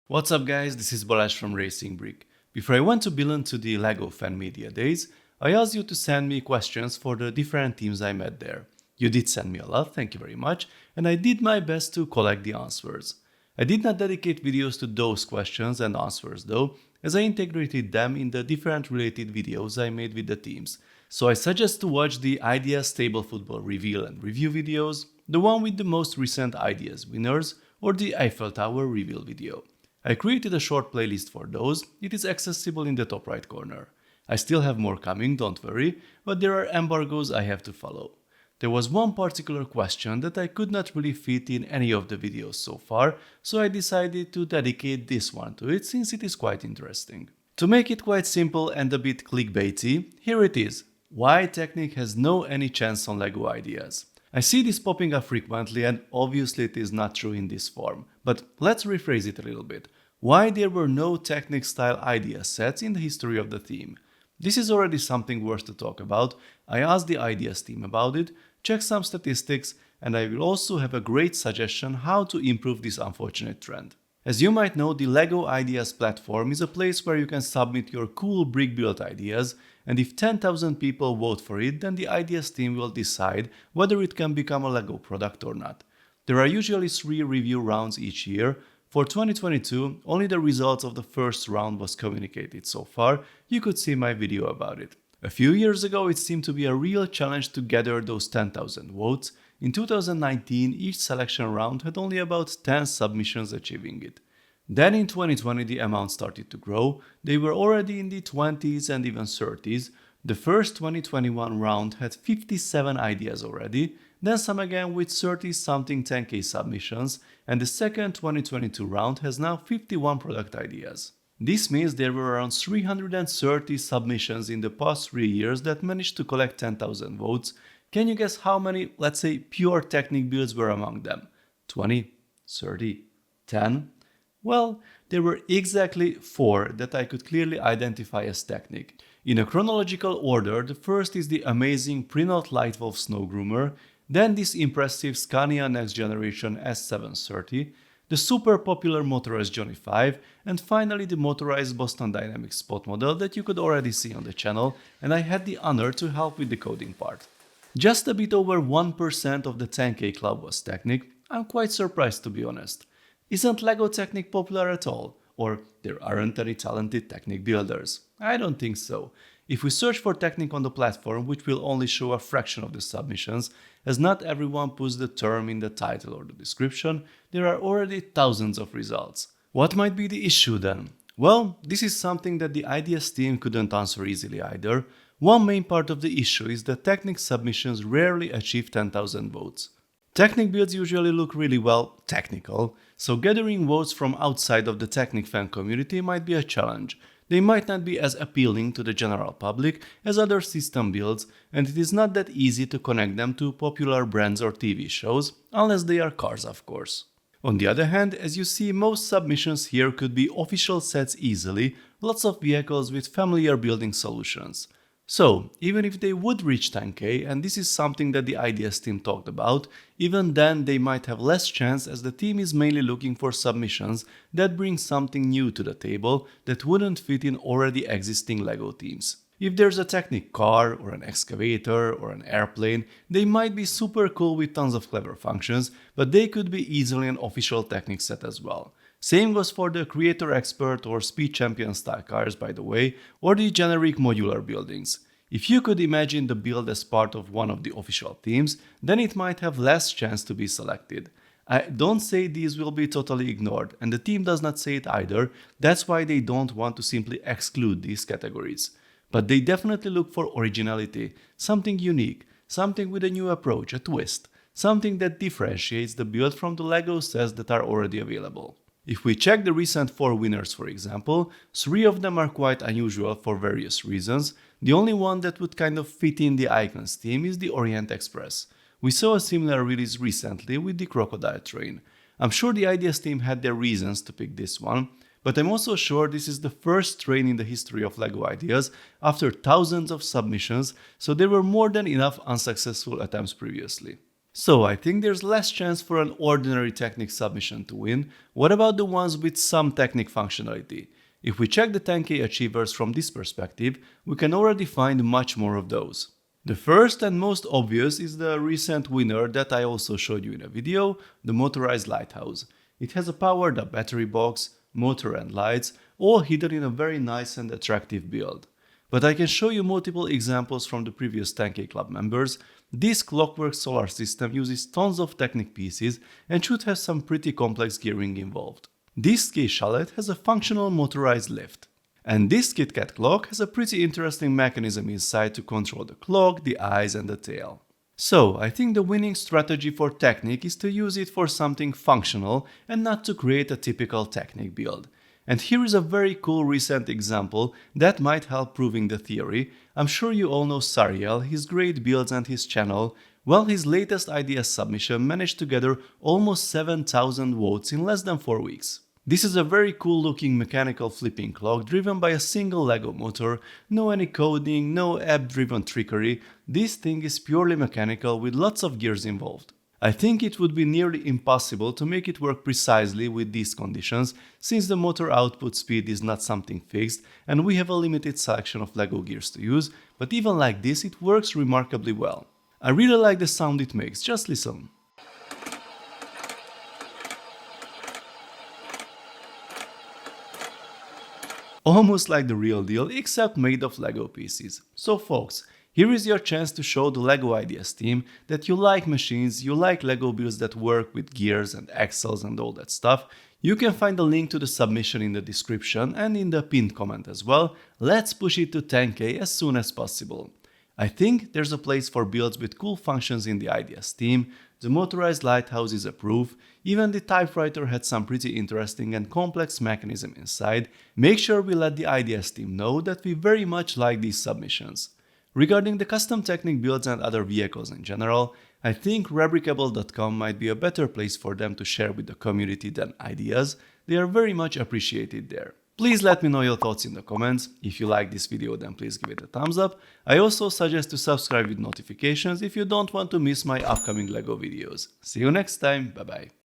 What's up guys, this is Balázs from Racing Brick. Before I went to Milan to the LEGO Fan Media Days, I asked you to send me questions for the different teams I met there. You did send me a lot, thank you very much, and I did my best to collect the answers. I did not dedicate videos to those questions and answers though, as I integrated them in the different related videos I made with the teams. So I suggest to watch the Ideas Table Football reveal and review videos, the one with the most recent Ideas winners, or the Eiffel Tower reveal video. I created a short playlist for those, it is accessible in the top right corner. I still have more coming, don't worry, but there are embargoes I have to follow. There was one particular question that I could not really fit in any of the videos so far, so I decided to dedicate this one to it since it is quite interesting. To make it quite simple and a bit clickbaity, here it is. Why Technic has no any chance on LEGO ideas. I see this popping up frequently and obviously it is not true in this form, but let's rephrase it a little bit. Why there were no Technic style idea sets in the history of the theme? This is already something worth to talk about. I asked the ideas team about it, checked some statistics, and I will also have a great suggestion how to improve this unfortunate trend. As you might know, the LEGO Ideas platform is a place where you can submit your cool brick build ideas, and if 10,000 people vote for it, then the Ideas team will decide whether it can become a LEGO product or not. There are usually 3 review rounds each year. For 2022, only the results of the first round was communicated so far. You could see my video about it. A few years ago, it seemed to be a real challenge to gather those 10,000 votes. In 2019, each selection round had only about 10 submissions achieving it. Then in 2020, the amount started to grow. They were already in the 20s and even 30s. The first 2021 round had 57 ideas already, then some again with 30-something 10k submissions, and the second 2022 round has now 51 product ideas. This means there were around 330 submissions in the past 3 years that managed to collect 10,000 votes. Can you guess how many, let's say, pure Technic builds were among them? 20? 30? 10? Well, there were exactly 4 that I could clearly identify as Technic. In a chronological order, the first is the amazing Prinaut Lightwolf Snow Groomer, then this impressive Scania Next Generation S730, the super popular motorized Johnny 5, and finally the motorized Boston Dynamics Spot model that you could already see on the channel, and I had the honor to help with the coding part. Just a bit over 1% of the 10k club was Technic. I'm quite surprised to be honest. Isn't LEGO Technic popular at all? Or there aren't any talented Technic builders? I don't think so. If we search for Technic on the platform, which will only show a fraction of the submissions, as not everyone puts the term in the title or the description, there are already thousands of results. What might be the issue then? Well, this is something that the Ideas team couldn't answer easily either. One main part of the issue is that Technic submissions rarely achieve 10,000 votes. Technic builds usually look really well technical, so gathering votes from outside of the Technic fan community might be a challenge. They might not be as appealing to the general public as other system builds, and it is not that easy to connect them to popular brands or TV shows, unless they are cars of course. On the other hand, as you see, most submissions here could be official sets easily, lots of vehicles with familiar building solutions. So, even if they would reach 10k, and this is something that the Ideas team talked about, even then they might have less chance as the team is mainly looking for submissions that bring something new to the table that wouldn't fit in already existing LEGO teams. If there's a Technic car, or an excavator, or an airplane, they might be super cool with tons of clever functions, but they could be easily an official Technic set as well. Same goes for the Creator Expert or Speed Champion style cars by the way, or the generic modular buildings. If you could imagine the build as part of one of the official teams, then it might have less chance to be selected. I don't say these will be totally ignored, and the team does not say it either, that's why they don't want to simply exclude these categories. But they definitely look for originality, something unique, something with a new approach, a twist, something that differentiates the build from the LEGO sets that are already available. If we check the recent 4 winners for example, 3 of them are quite unusual for various reasons. The only one that would kind of fit in the Icons theme is the Orient Express. We saw a similar release recently with the Crocodile Train. I'm sure the Ideas team had their reasons to pick this one, but I'm also sure this is the first train in the history of LEGO Ideas after thousands of submissions, so there were more than enough unsuccessful attempts previously. So I think there's less chance for an ordinary Technic submission to win. What about the ones with some Technic functionality? If we check the 10K achievers from this perspective, we can already find much more of those. The first and most obvious is the recent winner that I also showed you in a video, the motorized lighthouse. It has a powered up battery box, motor and lights, all hidden in a very nice and attractive build. But I can show you multiple examples from the previous 10K club members. This clockwork solar system uses tons of Technic pieces and should have some pretty complex gearing involved. This ski chalet has a functional motorized lift. And this KitKat clock has a pretty interesting mechanism inside to control the clock, the eyes and the tail. So I think the winning strategy for Technic is to use it for something functional and not to create a typical Technic build. And here is a very cool recent example that might help proving the theory. I'm sure you all know Sariel, his great builds and his channel. Well, his latest IDS submission managed to gather almost 7,000 votes in less than 4 weeks. This is a very cool looking mechanical flipping clock driven by a single Lego motor, no any coding, no app driven trickery. This thing is purely mechanical with lots of gears involved. I think it would be nearly impossible to make it work precisely with these conditions, since the motor output speed is not something fixed and we have a limited selection of Lego gears to use, but even like this it works remarkably well. I really like the sound it makes, just listen. Almost like the real deal, except made of Lego pieces. So folks, here is your chance to show the LEGO Ideas team that you like machines, you like Lego builds that work with gears and axles and all that stuff. You can find the link to the submission in the description and in the pinned comment as well. Let's push it to 10K as soon as possible. I think there's a place for builds with cool functions in the Ideas team. The motorized lighthouse is a proof. Even the typewriter had some pretty interesting and complex mechanism inside. Make sure we let the Ideas team know that we very much like these submissions. Regarding the custom Technic builds and other vehicles in general, I think Rebricable.com might be a better place for them to share with the community than Ideas. They are very much appreciated there. Please let me know your thoughts in the comments. If you like this video, then please give it a thumbs up. I also suggest to subscribe with notifications if you don't want to miss my upcoming LEGO videos. See you next time, bye bye.